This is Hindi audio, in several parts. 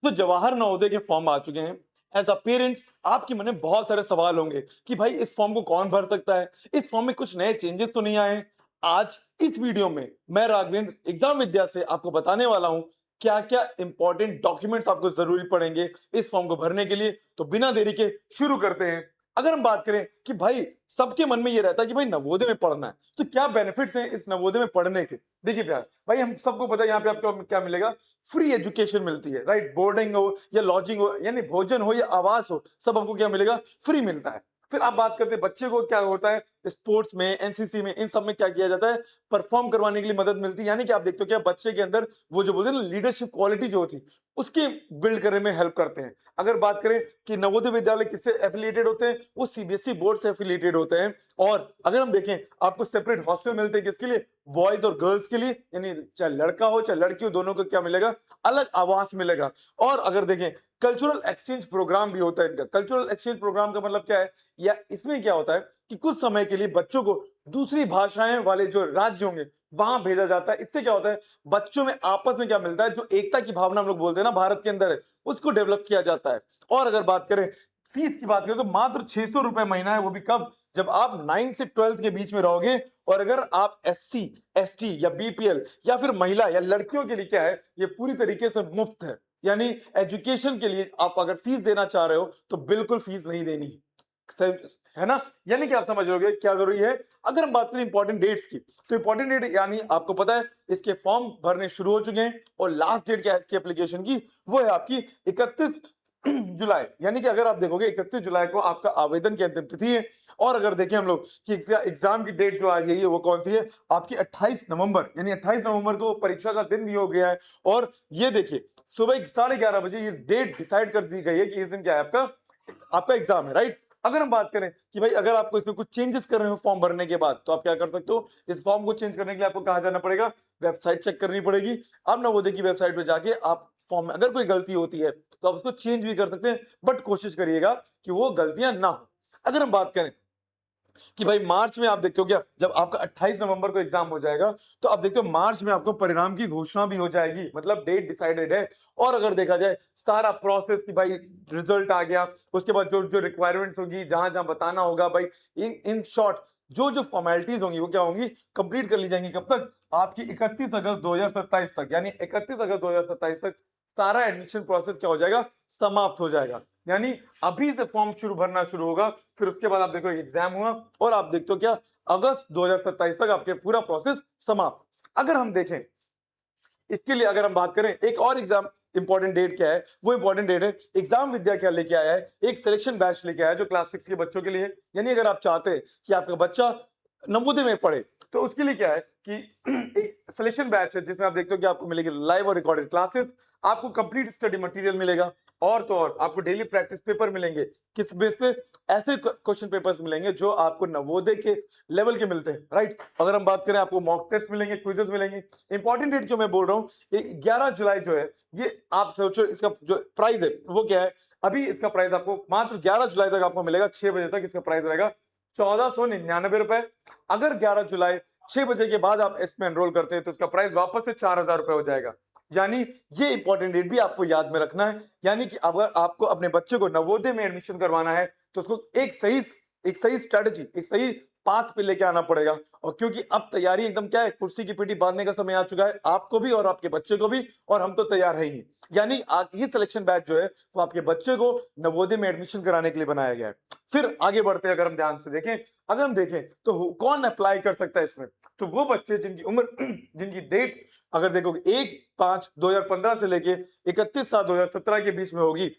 तो जवाहर नवोदय के फॉर्म आ चुके हैं। एज अ पेरेंट आपके मन में बहुत सारे सवाल होंगे कि भाई इस फॉर्म को कौन भर सकता है, इस फॉर्म में कुछ नए चेंजेस तो नहीं आए हैं। आज इस वीडियो में मैं राघवेंद्र एग्जाम विद्या से आपको बताने वाला हूं क्या क्या इंपॉर्टेंट डॉक्यूमेंट्स आपको जरूरी पड़ेंगे इस फॉर्म को भरने के लिए। तो बिना देरी के शुरू करते हैं। अगर हम बात करें कि भाई सबके मन में ये रहता है कि भाई नवोदय में पढ़ना है, तो क्या बेनिफिट्स हैं इस नवोदय में पढ़ने के। देखिए प्यार भाई, हम सबको पता है यहाँ पे आपको क्या मिलेगा, फ्री एजुकेशन मिलती है, राइट। बोर्डिंग हो या लॉजिंग हो, यानी भोजन हो या आवास हो, सब हमको क्या मिलेगा, फ्री मिलता है। फिर आप बात करते हैं बच्चे को क्या होता है, स्पोर्ट्स में, एनसीसी में, इन सब में क्या किया जाता है, परफॉर्म करवाने के लिए मदद मिलती है। यानी कि आप देखते हो क्या बच्चे के अंदर वो जो बोलते हैं ना लीडरशिप क्वालिटी जो होती है, उसकी बिल्ड करने में हेल्प करते हैं। अगर बात करें कि नवोदय विद्यालय किससे एफिलिएटेड होते हैं, वो सीबीएसई बोर्ड से एफिलिएटेड होते हैं। और अगर हम देखें आपको सेपरेट हॉस्टल मिलते हैं किसके लिए, बॉयज और गर्ल्स के लिए, यानी चाहे लड़का हो चाहे लड़की हो, दोनों को क्या मिलेगा, अलग आवास मिलेगा। और अगर देखें कल्चरल एक्सचेंज प्रोग्राम भी होता है इनका। कल्चरल एक्सचेंज प्रोग्राम का मतलब क्या है, या इसमें क्या होता है कि कुछ समय के लिए बच्चों को दूसरी भाषाएं वाले जो राज्य होंगे वहां भेजा जाता है। इससे क्या होता है, बच्चों में आपस में क्या मिलता है, जो एकता की भावना हम लोग बोलते हैं ना भारत के अंदर है, उसको डेवलप किया जाता है। और अगर बात करें फीस की, बात करें तो मात्र 600 रुपए महीना है, वो भी कब, जब आप 9 से 12 के बीच में रहोगे। और अगर आप एससी, एसटी या बीपीएल या फिर महिला या लड़कियों के लिए क्या है, ये पूरी तरीके से मुफ्त है। यानी एजुकेशन के लिए आप अगर फीस देना चाह रहे हो तो बिल्कुल फीस नहीं देनी है ना। यानी कि आप समझ लोगे क्या जरूरी है। अगर हम बात करें इंपॉर्टेंट डेट्स की, तो इंपॉर्टेंट डेट यानी आपको पता है इसके फॉर्म भरने शुरू हो चुके हैं, और लास्ट डेट क्या है इसकी एप्लीकेशन की, वो है आपकी 31 जुलाई। यानी कि अगर आप देखोगे 31 जुलाई को आपका आवेदन की अंतिम तिथि है। और अगर देखें हम लोग कि एग्जाम की डेट जो आ गई है वो कौन सी है, आपकी 28 नवंबर, यानी 28 नवंबर को परीक्षा का दिन भी हो गया है। और ये देखिए सुबह 11:30 बजे ये डेट डिसाइड कर दी गई है कि इस दिन क्या है, आपका आपका एग्जाम है, राइट। अगर हम बात करें कि भाई अगर आपको इसमें कुछ चेंजेस कर रहे हो फॉर्म भरने के बाद, तो आप क्या कर सकते हो, इस फॉर्म को चेंज करने के लिए आपको कहां जाना पड़ेगा, वेबसाइट चेक करनी पड़ेगी। अब नवोदय की वेबसाइट पे जाके आप फॉर्म में अगर कोई गलती होती है तो आप उसको चेंज भी कर सकते हैं, बट कोशिश करिएगा कि वो गलतियां ना हो। अगर हम बात करें कि भाई मार्च में आप देखते हो क्या, जब आपका 28 नवंबर को एग्जाम हो जाएगा, तो आप देखते हो मार्च में आपको परिणाम की घोषणा भी हो जाएगी, मतलब डेट डिसाइडेड है। और अगर देखा जाए सारा प्रोसेस कि भाई रिजल्ट आ गया, उसके बाद जो जो रिक्वायरमेंट्स होगी, जहां जहां बताना होगा भाई, इन शॉर्ट जो जो फॉर्मेलिटीज होंगी वो क्या होंगी, कंप्लीट कर ली जाएंगी। कब तक, आपकी 31 अगस्त 2027 तक, यानी 31 अगस्त 2027 तक सारा एडमिशन प्रोसेस क्या हो जाएगा, समाप्त हो जाएगा। यानी अभी से फॉर्म शुरू भरना शुरू होगा, फिर उसके बाद आप देखो एग्जाम हुआ, और आप देखते हो क्या, अगस्त 2027 तक आपके पूरा प्रोसेस समाप्त। अगर हम देखें इसके लिए, अगर हम बात करें एक और एग्जाम इंपॉर्टेंट डेट क्या है, वो इंपॉर्टेंट डेट है एग्जाम विद्या क्या लेके आया है, एक सिलेक्शन बैच लेके आया है जो क्लास 6 के बच्चों के लिए है। यानी अगर आप चाहते हैं कि आपका बच्चा नवोदय में पढ़े, तो उसके लिए क्या है कि एक सिलेक्शन बैच है जिसमें आप देखते हो कि आपको मिलेगी लाइव और रिकॉर्डेड क्लासेस, आपको कंप्लीट स्टडी मटेरियल मिलेगा, और तो और आपको डेली प्रैक्टिस पेपर मिलेंगे। किस बेस पे, ऐसे क्वेश्चन पेपर्स मिलेंगे जो आपको नवोदय के लेवल के मिलते हैं, राइट। अगर हम बात करें आपको मॉक टेस्ट मिलेंगे, क्विजेस मिलेंगे। इंपॉर्टेंट डेट क्यों मैं बोल रहा हूँ, 11 जुलाई जो है, ये आप सोचो इसका जो प्राइस है वो क्या है। अभी इसका प्राइस आपको मात्र 11 जुलाई तक आपको मिलेगा, 6 बजे तक इसका प्राइस रहेगा 1499 रुपए। अगर 11 जुलाई 6 बजे के बाद आप इसमें एनरोल करते हैं तो इसका प्राइस वापस से 4000 रुपए हो जाएगा। यानी ये इंपॉर्टेंट डेट भी आपको याद में रखना है। यानी कि अगर आपको अपने बच्चे को नवोदय में एडमिशन करवाना है तो उसको एक सही स्ट्रेटजी, एक सही पाथ पे लेके आना पड़ेगा। और क्योंकि अब तैयारी एकदम क्या है, कुर्सी की पीटी बांधने का समय आ चुका है, आपको भी और आपके बच्चे को भी, और हम तो तैयार है ही। यानी ये सिलेक्शन बैच जो है वो आपके बच्चे को नवोदय में एडमिशन कराने के लिए बनाया गया है। फिर आगे बढ़ते हैं, अगर हम ध्यान से देखें, अगर हम देखें तो कौन अप्लाई कर सकता है इसमें, तो वो बच्चे जिनकी उम्र जिनकी डेट अगर देखोगे 1/5/2015 से लेके 31/7/2017 के बीच में होगी,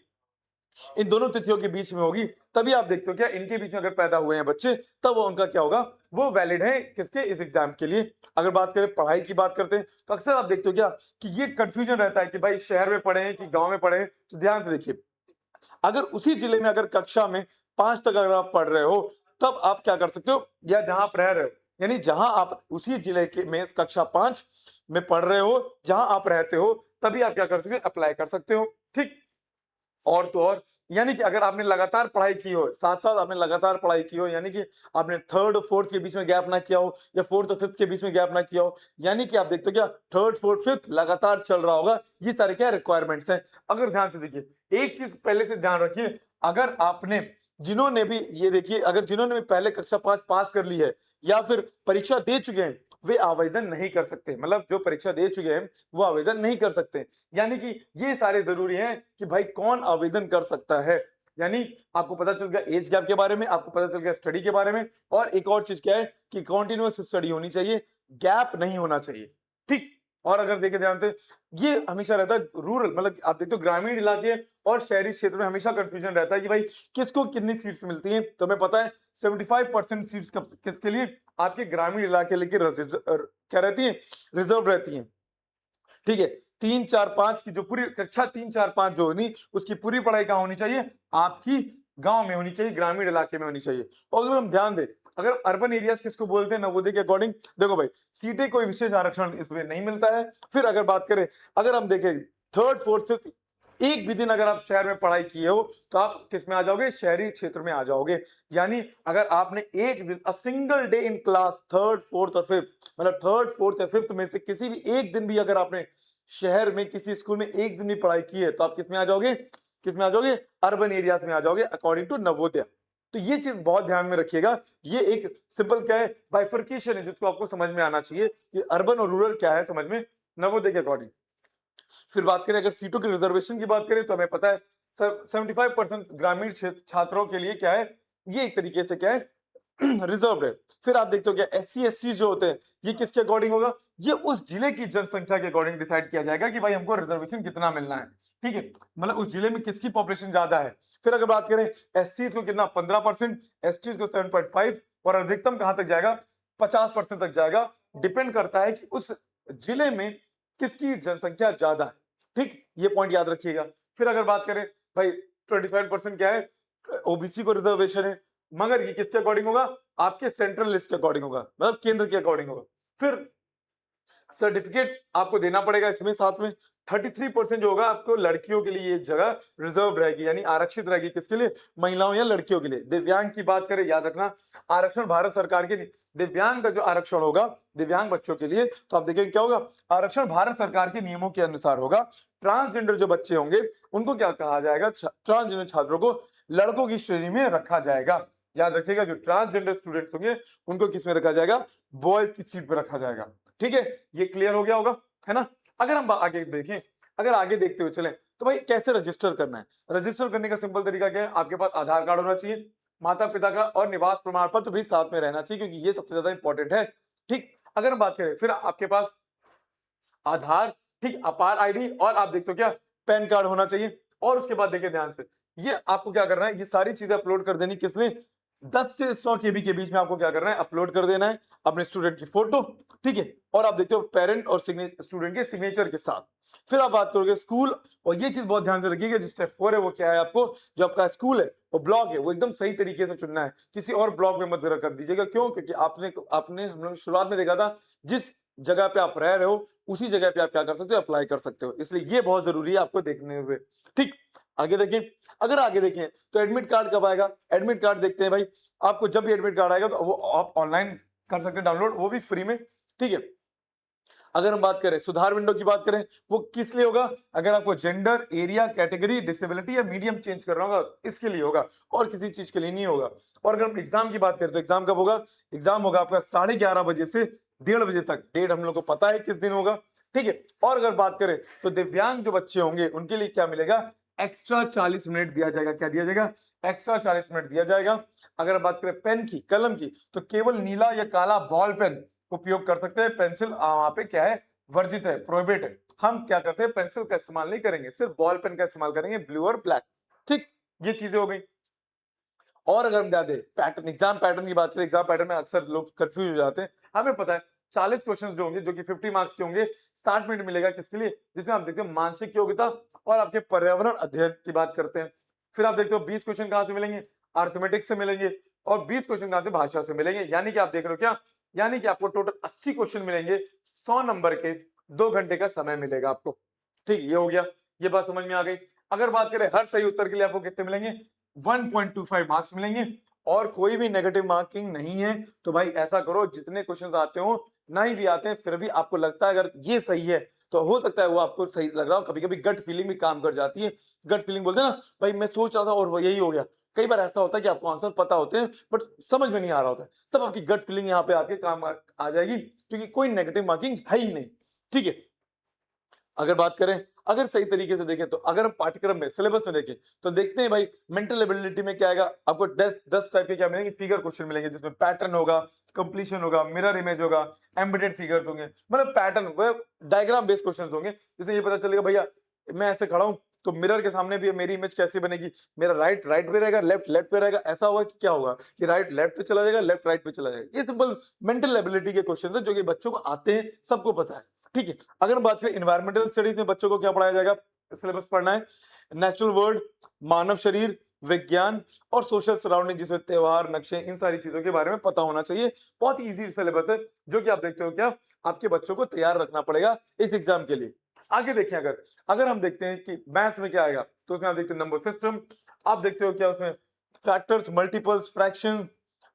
इन दोनों तिथियों के बीच में होगी, तभी आप देखते हो क्या इनके बीच में अगर पैदा हुए हैं बच्चे, तब वो उनका क्या होगा, वो वैलिड है किसके, इस एग्जाम के लिए। अगर बात करें पढ़ाई की, बात करते हैं तो अक्सर आप देखते हो क्या कि ये कंफ्यूजन रहता है कि भाई शहर में पढ़े कि गांव में पढ़े। तो ध्यान से देखिए, अगर उसी जिले में अगर कक्षा में 5 तक अगर आप पढ़ रहे हो, तब आप क्या कर सकते हो, या जहां आप रह रहे हो, यानी जहां आप उसी जिले के में कक्षा 5 में पढ़ रहे हो, जहां आप रहते हो, तभी आप क्या कर सकते हो, अप्लाई कर सकते हो, ठीक। और तो और यानी कि अगर आपने लगातार पढ़ाई की हो, साथ साथ आपने लगातार पढ़ाई की हो, यानी कि आपने थर्ड और फोर्थ के बीच में गैप ना किया हो या फोर्थ और फिफ्थ के बीच में गैप ना किया हो, यानी कि आप देखते हो क्या थर्ड फोर्थ फिफ्थ लगातार चल रहा होगा। ये सारे क्या रिक्वायरमेंट्स हैं। अगर ध्यान से देखिए, एक चीज पहले से ध्यान रखिए, अगर आपने जिन्होंने भी ये देखिए, अगर जिन्होंने भी पहले कक्षा 5 पास कर ली है या फिर परीक्षा दे चुके हैं, वे आवेदन नहीं कर सकते। मतलब जो परीक्षा दे चुके हैं वो आवेदन नहीं कर सकते। यानी कि ये सारे जरूरी हैं कि भाई कौन आवेदन कर सकता है। यानी आपको पता चल गया एज गैप के बारे में, आपको पता चल गया स्टडी के बारे में, और एक और चीज क्या है कि कॉन्टिन्यूअस स्टडी होनी चाहिए, गैप नहीं होना चाहिए। ठीक। और अगर देखें ध्यान से, ये हमेशा रहता है रूरल, मतलब आप देखते हो ग्रामीण इलाके और शहरी क्षेत्र में हमेशा कंफ्यूजन रहता है कि भाई किसको कितनी सीट्स मिलती हैं। तो हमें पता है 75% सीट्स किसके लिए, आपके ग्रामीण इलाके लेके क्या रहती है, रिजर्व रहती है। ठीक है, 3 4 5 की जो पूरी कक्षा 3 4 5 जो होनी, उसकी पूरी पढ़ाई कहां होनी चाहिए, आपकी गांव में होनी चाहिए, ग्रामीण इलाके में होनी चाहिए। और अगर हम ध्यान दें, अगर अर्बन एरियाज किसको बोलते हैं नवोदय के अकॉर्डिंग, देखो भाई सीटें कोई विशेष आरक्षण इसमें नहीं मिलता है। फिर अगर बात करें, अगर हम देखें थर्ड फोर्थ फिफ्थ, एक भी दिन अगर आप शहर में पढ़ाई किए हो तो आप किस में आ जाओगे, शहरी क्षेत्र में आ जाओगे। यानी अगर आपने एक दिन, a single day in class third fourth और फिफ्थ, मतलब थर्ड फोर्थ या फिफ्थ में से किसी भी एक दिन भी अगर आपने शहर में किसी स्कूल में एक दिन भी पढ़ाई की है, तो आप किस में आ जाओगे, किस में आ जाओगे, अर्बन एरियाज में आ जाओगे अकॉर्डिंग टू नवोदय। तो ये चीज बहुत ध्यान में रखिएगा। ये एक सिंपल क्या है, बाइफर्केशन है, जिसको आपको समझ में आना चाहिए कि अर्बन और रूरल क्या है समझ में, नवोदय के अकॉर्डिंग। फिर बात करें अगर सीटों की रिजर्वेशन की बात करें, तो हमें पता है 75% ग्रामीण छात्रों के लिए क्या है, ये एक तरीके से क्या है रिजर्व है। फिर आप देखते हो क्या एससी एसटी जो होते हैं, ये किसके अकॉर्डिंग होगा, ये उस जिले की जनसंख्या के अकॉर्डिंग डिसाइड किया जाएगा कि भाई हमको रिजर्वेशन कितना मिलना है। ठीक है, मतलब उस जिले में किसकी पॉपुलेशन ज्यादा है। फिर अगर बात करें एससी को कितना 15%, एसटी को 7.5, और अधिकतम कहां तक जाएगा, 50% तक जाएगा। डिपेंड करता है कि उस जिले में किसकी जनसंख्या ज्यादा है। ठीक, ये पॉइंट याद रखिएगा। फिर अगर बात करें भाई 25% क्या है, ओबीसी को रिजर्वेशन है, मगर ये किसके अकॉर्डिंग होगा, आपके सेंट्रल लिस्ट के अकॉर्डिंग होगा, मतलब केंद्र के अकॉर्डिंग होगा। फिर सर्टिफिकेट आपको देना पड़ेगा इसमें साथ में। 33% जो होगा आपको लड़कियों के लिए ये जगह रिजर्व रहेगी, यानी आरक्षित रहेगी, किसके लिए, महिलाओं या लड़कियों के लिए। दिव्यांग की बात करें, याद रखना आरक्षण भारत सरकार के, दिव्यांग का जो आरक्षण होगा दिव्यांग बच्चों के लिए, तो आप देखेंगे क्या होगा, आरक्षण भारत सरकार के नियमों के अनुसार होगा। ट्रांसजेंडर जो बच्चे होंगे उनको क्या कहा जाएगा, ट्रांसजेंडर छात्रों को लड़कों की श्रेणी में रखा जाएगा। याद रखिएगा, जो ट्रांसजेंडर स्टूडेंट होंगे उनको किस में रखा जाएगा, बॉयज की सीट पर रखा जाएगा। ठीक है, ये क्लियर हो गया होगा, है ना। अगर हम आगे देखें, अगर आगे देखते हुए चलें, तो भाई कैसे रजिस्टर करना है। रजिस्टर करने का सिंपल तरीका क्या है, आपके पास आधार कार्ड होना चाहिए, माता पिता का और निवास प्रमाण पत्र भी साथ में रहना चाहिए, क्योंकि ये सबसे ज्यादा इंपॉर्टेंट है। ठीक, अगर हम बात करें, फिर आपके पास आधार, ठीक, अपार आईडी, और आप देखते हो क्या पैन कार्ड होना चाहिए। और उसके बाद देखिए ध्यान से, ये आपको क्या करना है, ये सारी चीजें अपलोड कर देनी किसमें, 10 से 100 केबी के बीच में आपको क्या करना है, अपलोड कर देना है अपने स्टूडेंट की फोटो। ठीक है, और आप देखते हो पेरेंट और स्टूडेंट के सिग्नेचर के साथ। फिर आप बात करोगे स्कूल, और ये चीज बहुत ध्यान से रखिएगा, जो स्टेप 4 है वो क्या है, आपको जो आपका स्कूल है वो ब्लॉक है वो एकदम सही तरीके से चुनना है, किसी और ब्लॉक में मत जरा कर दीजिएगा। क्यों, क्योंकि आपने आपने हम लोग शुरुआत में देखा था, जिस जगह पे आप रह रहे हो उसी जगह पे आप क्या कर सकते हो, अप्लाई कर सकते हो। इसलिए ये बहुत जरूरी है आपको देखने हुए। ठीक, आगे देखें, अगर आगे देखें तो एडमिट कार्ड कब आएगा, एडमिट कार्ड देखते हैं भाई, आपको जब भी एडमिट कार्ड आएगा तो वो आप ऑनलाइन कर सकते हैं डाउनलोड, वो भी फ्री में। ठीक है, अगर हम बात करें सुधार विंडो की बात करें, वो किस लिए होगा, अगर आपको जेंडर, एरिया, कैटेगरी, डिसेबिलिटी या मीडियम चेंज करना होगा, इसके लिए होगा, और किसी चीज के लिए नहीं होगा। और अगर हम एग्जाम की बात करें, तो एग्जाम कब होगा, एग्जाम होगा आपका 11:30 बजे से 1:30 बजे तक। डेट हम लोग को पता है किस दिन होगा। ठीक है, और अगर बात करें तो दिव्यांग जो बच्चे होंगे उनके लिए क्या मिलेगा, एक्स्ट्रा 40 मिनट दिया जाएगा। क्या दिया जाएगा, एक्स्ट्रा 40 मिनट दिया जाएगा। अगर बात करें पेन की, कलम की, तो केवल नीला या काला बॉल पेन उपयोग कर सकते हैं। पेंसिल वहां पे क्या है, वर्जित है, प्रोहिबिट है। हम क्या करते हैं, पेंसिल का इस्तेमाल नहीं करेंगे, सिर्फ बॉल पेन का इस्तेमाल करेंगे, ब्लू और ब्लैक। ठीक, ये चीजें हो गई। और अगर हम ध्यान दें पैटर्न, एग्जाम पैटर्न की बात करें, एग्जाम पैटर्न में अक्सर लोग कंफ्यूज हो जाते हैं। हमें पता है 40 क्वेश्चन जो होंगे, जो कि 50 मार्क्स के होंगे, 60 मिनट मिलेगा किसके लिए, जिसमें आप देखते हो मानसिक योग्यता और आपके पर्यावरण अध्ययन की बात करते हैं। फिर आप देखते हो 20 क्वेश्चन कहां से मिलेंगे, अर्थमेटिक्स से मिलेंगे, और 20 क्वेश्चन कहां से, भाषा से मिलेंगे। यानी कि आप देख रहे हो क्या, यानी कि आपको टोटल 80 क्वेश्चन मिलेंगे, 100 नंबर के, 2 घंटे का समय मिलेगा आपको। ठीक, ये हो गया। ये बात समझ में आ गई। अगर बात करें हर सही उत्तर के लिए आपको कितने मिलेंगे, 1.25 मार्क्स मिलेंगे और कोई भी नेगेटिव मार्किंग नहीं है। तो भाई ऐसा करो, जितने क्वेश्चंस आते हो, नहीं भी आते हैं फिर भी आपको लगता है अगर ये सही है तो हो सकता है वो आपको सही लग रहा हो। कभी कभी गट फीलिंग भी काम कर जाती है। गट फीलिंग बोलते हैं ना, भाई मैं सोच रहा था और वो यही हो गया। कई बार ऐसा होता है कि आपको आंसर पता होते हैं बट समझ में नहीं आ रहा होता है, तब आपकी गट फीलिंग यहाँ पे आपके काम आ जाएगी, क्योंकि कोई नेगेटिव मार्किंग है ही नहीं। ठीक है, अगर बात करें, अगर सही तरीके से देखें तो अगर हम पाठ्यक्रम में सिलेबस में देखें तो देखते हैं भाई मेंटल एबिलिटी में क्या आएगा, आपको 10 टाइप के क्या मिलेंगे, फिगर क्वेश्चन मिलेंगे जिसमें पैटर्न होगा, कंप्लीशन होगा, मिरर इमेज होगा, एम्बेडेड फिगर्स होंगे, मतलब पैटर्न वो डायग्राम बेस्ड क्वेश्चन होंगे जिसमें ये पता चलेगा भैया मैं ऐसे खड़ा हूं तो मिरर के सामने भी मेरी इमेज कैसी बनेगी, मेरा राइट राइट पे रहेगा, लेफ्ट लेफ्ट पे रहेगा, ऐसा होगा कि क्या होगा कि राइट लेफ्ट पे चला जाएगा, लेफ्ट राइट पे चला जाएगा। ये सिंपल मेंटल एबिलिटी के क्वेश्चन है जो कि बच्चों को आते हैं, सबको पता है। ठीक है, अगर बात करें इन्वायरमेंटल स्टडीज में बच्चों को क्या पढ़ाया जाएगा, सिलेबस पढ़ना है नेचुरल वर्ल्ड, मानव शरीर, विज्ञान और सोशल सराउंडिंग जिसमें त्योहार, नक्शे, इन सारी चीजों के बारे में पता होना चाहिए। बहुत ही इजी सिलेबस है जो कि आप देखते हो क्या आपके बच्चों को तैयार रखना पड़ेगा इस एग्जाम के लिए। आगे देखें, अगर अगर हम देखते हैं कि मैथ्स में क्या आएगा तो उसमें आप देखते हो नंबर सिस्टम, आप देखते हो क्या उसमें फैक्टर्स, मल्टीपल्स, फ्रैक्शन,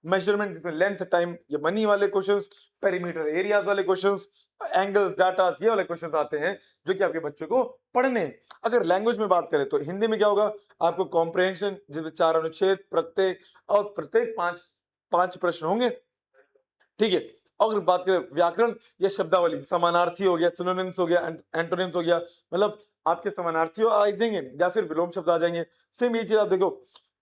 मेजरमेंट जिसमें लेंथ, टाइम, ये मनी वाले क्वेश्चंस, पेरीमीटर एरियाज वाले क्वेश्चंस, एंगल्स, डाटा, ये वाले क्वेश्चंस आते हैं जो कि आपके बच्चों को पढ़ने हैं। अगर लैंग्वेज में बात करें तो हिंदी में क्या होगा, आपको कॉम्प्रिहेंशन जिसमें 4 अनुच्छेद प्रत्येक और प्रत्येक 5 प्रश्न होंगे। ठीक है, अगर बात करें व्याकरण या शब्दावली, समानार्थी हो गया, सिनोनिम्स हो गया, एंटोनिम्स हो गया, मतलब आपके समानार्थी आ जाएंगे या फिर विलोम शब्द आ जाएंगे। सेम ये चीज आप देखो,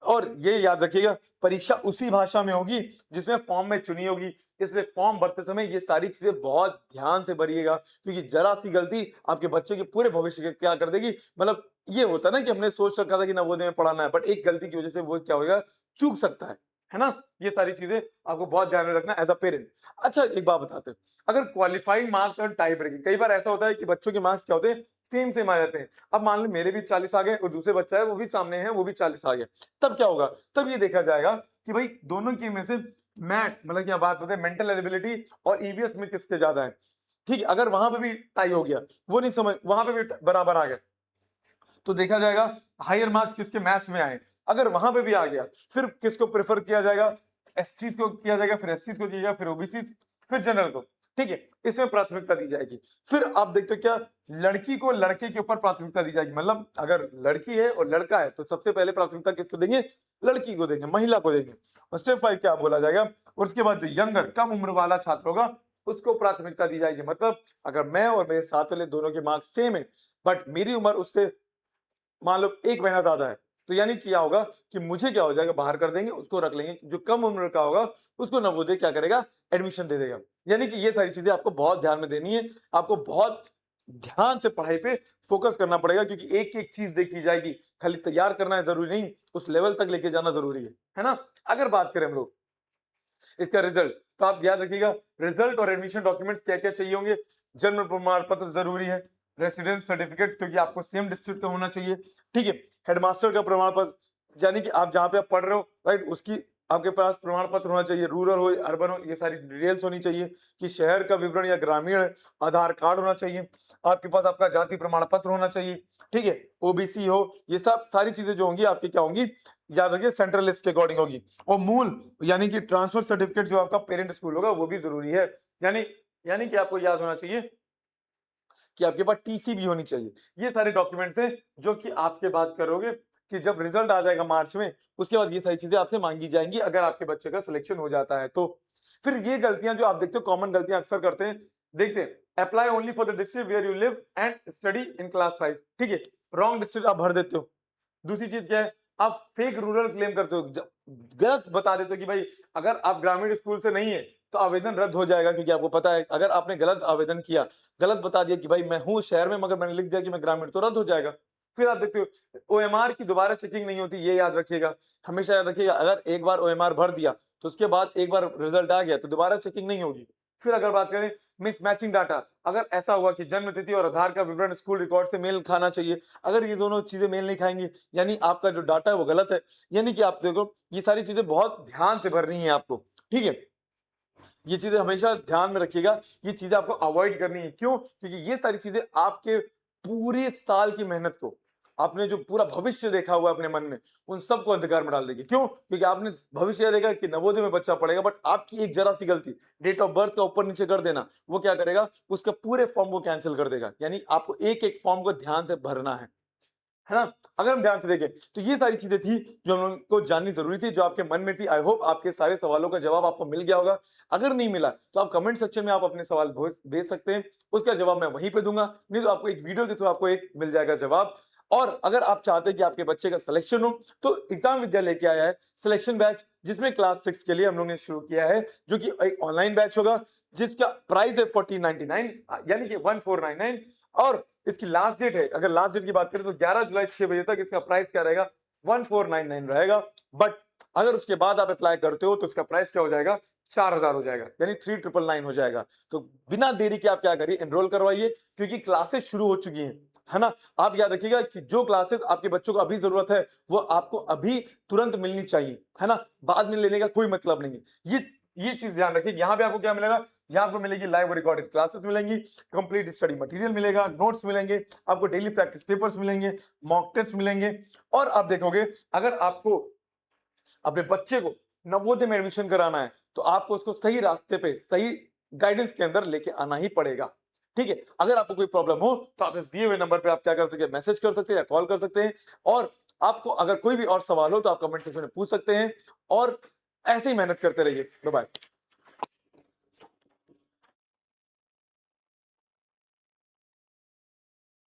और ये याद रखिएगा परीक्षा उसी भाषा में होगी जिसमें फॉर्म में चुनी होगी, इसलिए फॉर्म भरते समय ये सारी चीजें बहुत ध्यान से भरिएगा, क्योंकि जरा सी गलती आपके बच्चे के पूरे भविष्य के क्या कर देगी। मतलब ये होता है ना कि हमने सोच रखा था कि नवोदय में पढ़ाना है, बट एक गलती की वजह से वो क्या होगा, चूक सकता है ना। ये सारी चीजें आपको बहुत ध्यान में रखना एज अ पेरेंट। अच्छा एक बात बताते हैं, अगर क्वालिफाइंग मार्क्स और टाई ब्रेकिंग, कई बार ऐसा होता है कि बच्चों के मार्क्स क्या होते हैं, सेम आ जाते हैं। अब मान लो मेरे भी 40 आ गए और दूसरे बच्चा है वो भी सामने है वो भी 40 आ गया, तब क्या होगा, तब ये देखा जाएगा कि भाई दोनों की में से मैट मतलब क्या बात बताए मेंटल एबिलिटी और ईवीएस में किसके ज्यादा है। ठीक है, अगर वहां पे भी टाई हो गया, वो नहीं समझ, वहां पे भी बराबर आ गया, तो देखा जाएगा हायर मार्क्स किसके मैथ्स में आए। अगर वहां पे भी आ गया फिर किसको प्रेफर किया जाएगा, एसटी को किया जाएगा, फिर एससी को किया जाएगा, फिर ओबीसी, फिर जनरल को। ठीक है, इसमें प्राथमिकता दी जाएगी। फिर आप देखते हो क्या, लड़की को लड़के के ऊपर प्राथमिकता दी जाएगी, मतलब अगर लड़की है और लड़का है तो सबसे पहले प्राथमिकता किसको देंगे, लड़की को देंगे, महिला को देंगे। और स्टेप 5 क्या बोला जाएगा, और उसके बाद जो यंगर कम उम्र वाला छात्र होगा उसको प्राथमिकता दी जाएगी। मतलब अगर मैं और मेरे साथ वाले दोनों के मार्क्स सेम है बट मेरी उम्र उससे मान लो 1 महीना ज्यादा है, तो यानी क्या होगा कि मुझे क्या हो जाएगा, बाहर कर देंगे, उसको रख लेंगे, जो कम उम्र का होगा उसको नवोदय क्या करेगा, एडमिशन दे देगा। यानी कि ये सारी चीजें आपको बहुत ध्यान में देनी है, आपको बहुत ध्यान से पढ़ाई पे फोकस करना पड़ेगा, क्योंकि एक एक चीज देखी जाएगी, खाली तैयार करना है जरूरी नहीं, उस लेवल तक लेके जाना जरूरी है ना। अगर बात करें हम लोग इसका रिजल्ट, तो आप याद रखिएगा रिजल्ट और एडमिशन डॉक्यूमेंट्स क्या क्या चाहिए होंगे, जन्म प्रमाण पत्र जरूरी है, रेसिडेंस सर्टिफिकेट क्योंकि आपको सेम डिस्ट्रिक्ट का होना चाहिए। ठीक है, हेडमास्टर का प्रमाण पत्र यानी कि आप जहां पे आप पढ़ रहे हो राइट उसकी आपके पास प्रमाण पत्र होना चाहिए, रूरल हो अर्बन हो ये सारी डिटेल्स होनी चाहिए, कि शहर का विवरण या ग्रामीण है, आधार कार्ड होना चाहिए, आपके पास आपका जाति प्रमाण पत्र होना चाहिए। ठीक है, ओबीसी हो, ये सब सारी चीजें जो होंगी आपकी क्या होंगी, याद रखिए सेंट्रल लिस्ट के अकॉर्डिंग होगी। और मूल यानी कि ट्रांसफर सर्टिफिकेट जो आपका पेरेंट स्कूल होगा वो भी जरूरी है, यानी यानी कि आपको याद होना चाहिए कि आपके पास टीसी भी होनी चाहिए। ये सारे डॉक्यूमेंट्स हैं जो कि आपके बात करोगे कि जब रिजल्ट आ जाएगा मार्च में, उसके बाद ये सारी चीजें आपसे मांगी जाएंगी अगर आपके बच्चे का सिलेक्शन हो जाता है तो। फिर ये गलतियां जो आप देखते हो कॉमन गलतियां अक्सर करते हैं, देखते हैं apply only for the district where you live and study in class 5। ठीक है, रॉन्ग डिस्ट्रिक्ट आप भर देते हो। दूसरी चीज क्या है, आप फेक रूरल क्लेम करते हो, गलत बता देते हो कि भाई अगर आप ग्रामीण स्कूल से नहीं है तो आवेदन रद्द हो जाएगा, क्योंकि आपको पता है अगर आपने गलत आवेदन किया, गलत बता दिया कि भाई मैं हूं शहर में मगर मैंने लिख दिया कि मैं ग्रामीण, तो रद्द हो जाएगा। फिर आप देखते हो ओएमआर की दोबारा चेकिंग नहीं होती, ये याद रखिएगा, हमेशा याद रखिएगा, अगर एक बार ओएमआर भर दिया तो उसके बाद एक बार रिजल्ट आ गया तो दोबारा चेकिंग नहीं होगी। फिर अगर बात करें मिसमैचिंग डाटा, अगर ऐसा हुआ कि जन्म तिथि और आधार का विवरण स्कूल रिकॉर्ड से मेल खाना चाहिए, अगर ये दोनों चीजें मेल नहीं खाएंगी यानी आपका जो डाटा है वो गलत है। यानी कि आप देखो ये सारी चीजें बहुत ध्यान से भरनी है आपको। ठीक है, ये चीजें हमेशा ध्यान में रखिएगा, ये चीजें आपको अवॉइड करनी है। क्यों? क्योंकि ये सारी चीजें आपके पूरे साल की मेहनत को, आपने जो पूरा भविष्य देखा हुआ है अपने मन में, उन सबको अंधकार में डाल देगी। क्यों? क्योंकि आपने भविष्य यह देखा कि नवोदय में बच्चा पढ़ेगा, बट आपकी एक जरा सी गलती, डेट ऑफ बर्थ का ऊपर नीचे कर देना, वो क्या करेगा, उसका पूरे फॉर्म को कैंसिल कर देगा। यानी आपको एक एक फॉर्म को ध्यान से भरना है ना? अगर हम ध्यान से देखें तो ये सारी चीजें थी जो हम लोगों को जाननी जरूरी थी, जो आपके मन में थी। आई होप आपके सारे सवालों का जवाब आपको मिल गया होगा। अगर नहीं मिला तो आप कमेंट सेक्शन में आप अपने सवाल भेज सकते हैं, उसका जवाब मैं वहीं पे दूंगा, नहीं तो आपको एक वीडियो के थ्रू आपको एक मिल जाएगा जवाब। और अगर आप चाहते हैं कि आपके बच्चे का सिलेक्शन हो, तो एग्जाम विद्या लेके आया है सिलेक्शन बैच, जिसमें क्लास 6 के लिए हम लोगों ने शुरू किया है, जो कि एक ऑनलाइन बैच होगा, जिसका प्राइस है 1499, यानी कि 1499। और इसकी लास्ट डेट है, अगर लास्ट डेट की बात करें तो 11 जुलाई 6 बजे तक इसका प्राइस क्या रहेगा, 1499 रहेगा। बट अगर उसके बाद आप अप्लाई करते हो तो इसका प्राइस क्या हो जाएगा, 4000 हो जाएगा, यानी 3999 हो जाएगा। तो बिना देरी के आप क्या करिए, एनरोल करवाइए, क्योंकि क्लासेस शुरू हो चुकी हैं, है ना? आप याद रखिएगा कि जो क्लासेस आपके बच्चों को अभी जरूरत है, वो आपको अभी तुरंत मिलनी चाहिए, है ना? बाद में लेने का कोई मतलब नहीं है। ये चीज ध्यान रखिए। यहाँ पे आपको क्या मिलेगा, यहाँ आपको मिलेगी लाइव रिकॉर्डेड क्लासेस मिलेंगी, कंप्लीट स्टडी मटेरियल मिलेगा, नोट्स मिलेंगे, आपको डेली प्रैक्टिस पेपर्स मिलेंगे, मॉक टेस्ट मिलेंगे। और आप देखोगे, अगर आपको अपने बच्चे को नवोदय में एडमिशन कराना है, तो आपको उसको सही रास्ते पे, सही गाइडेंस के अंदर लेके आना ही पड़ेगा। ठीक है? अगर आपको कोई प्रॉब्लम हो तो आप इस दिए हुए नंबर पे आप क्या कर सकते हैं, मैसेज कर सकते हैं या कॉल कर सकते हैं। और आपको अगर कोई भी और सवाल हो तो आप कमेंट सेक्शन में पूछ सकते हैं। और ऐसे ही मेहनत करते रहिए। Bye bye.